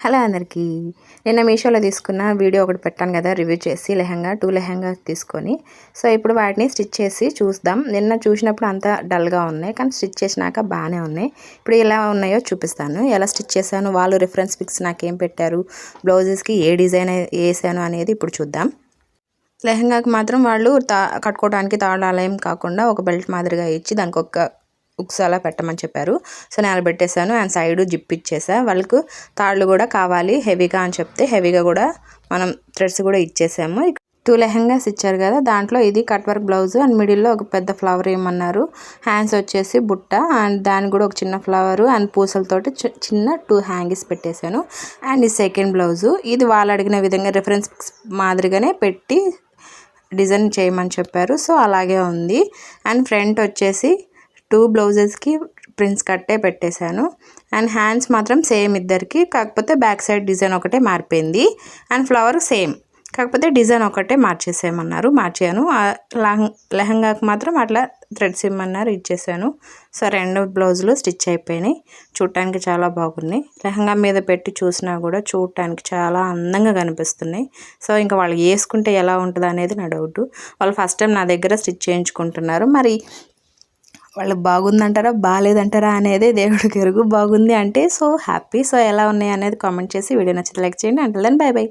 Hello అందరికీ నిన్న మీషోలో తీసుకున్న వీడియో ఒకటి పెట్టాను కదా రివ్యూ చేసి లెహంగా 2 లెహంగాస్ తీసుకొని సో ఇప్పుడు వాటిని స్టిచ్ చేసి చూద్దాం. నిన్న చూసినప్పుడు అంత డల్గా ఉన్నాయి కానీ స్టిచ్ చేసినాక బాగానే ఉన్నాయి. ఇప్పుడు ఎలా ఉన్నాయో చూపిస్తాను. ఎలా స్టిచ్ చేశాను, వాళ్ళు రిఫరెన్స్ పిక్స్ నాకేం పెట్టారు, బ్లౌజెస్కి ఏ డిజైన్ వేసాను అనేది ఇప్పుడు చూద్దాం. లెహంగాకి మాత్రం వాళ్ళు కట్టుకోవడానికి తాళాలేం కాకుండా ఒక బెల్ట్ మాదిరిగా ఇచ్చి దానికి ఒక ఉక్స్ అలా పెట్టమని చెప్పారు. సో నేను అలా పెట్టేశాను. అండ్ సైడ్ జిప్ ఇచ్చేసా. వాళ్ళకు తాళ్ళు కూడా కావాలి హెవీగా అని చెప్తే హెవీగా కూడా మనం థ్రెడ్స్ కూడా ఇచ్చేసాము. 2 లెహంగాస్ ఇచ్చారు కదా, దాంట్లో ఇది కట్ వర్క్ బ్లౌజ్ అండ్ మిడిల్లో ఒక పెద్ద ఫ్లవర్ ఏమన్నారు. హ్యాండ్స్ వచ్చేసి బుట్ట అండ్ దానికి కూడా ఒక చిన్న ఫ్లవరు అండ్ పూసలతోటి చిన్న 2 హ్యాంగీస్ పెట్టేశాను. అండ్ ఈ సెకండ్ బ్లౌజు ఇది వాళ్ళు అడిగిన విధంగా రిఫరెన్స్ మాదిరిగానే పెట్టి డిజైన్ చేయమని చెప్పారు. సో అలాగే ఉంది. అండ్ ఫ్రంట్ వచ్చేసి 2 బ్లౌజెస్కి ప్రిన్స్ కట్టే పెట్టేశాను. అండ్ హ్యాండ్స్ మాత్రం సేమ్ ఇద్దరికి, కాకపోతే బ్యాక్ సైడ్ డిజైన్ ఒకటే మారిపోయింది. అండ్ ఫ్లవర్ సేమ్, కాకపోతే డిజైన్ ఒకటే మార్చేసేయమన్నారు, మార్చాను. లెహంగాకి మాత్రం అట్లా థ్రెడ్స్ ఇమ్మన్నారు, ఇచ్చేసాను. సో 2 బ్లౌజులు స్టిచ్ అయిపోయినాయి. చూడటానికి చాలా బాగున్నాయి. లెహంగా మీద పెట్టి చూసినా కూడా చూడటానికి చాలా అందంగా కనిపిస్తున్నాయి. సో ఇంకా వాళ్ళు వేసుకుంటే ఎలా ఉంటుంది అనేది నా డౌట్. వాళ్ళు ఫస్ట్ టైం నా దగ్గర స్టిచ్ చేయించుకుంటున్నారు. మరి వాళ్ళు బాగుందంటారా బాగాలేదంటారా అనేది దేవుడికి ఎరుగు. బాగుంది అంటే సో హ్యాపీ. సో ఎలా ఉన్నాయి అనేది కామెంట్ చేసి వీడియో నచ్చితే లైక్ చేయండి. అంటే బై బై.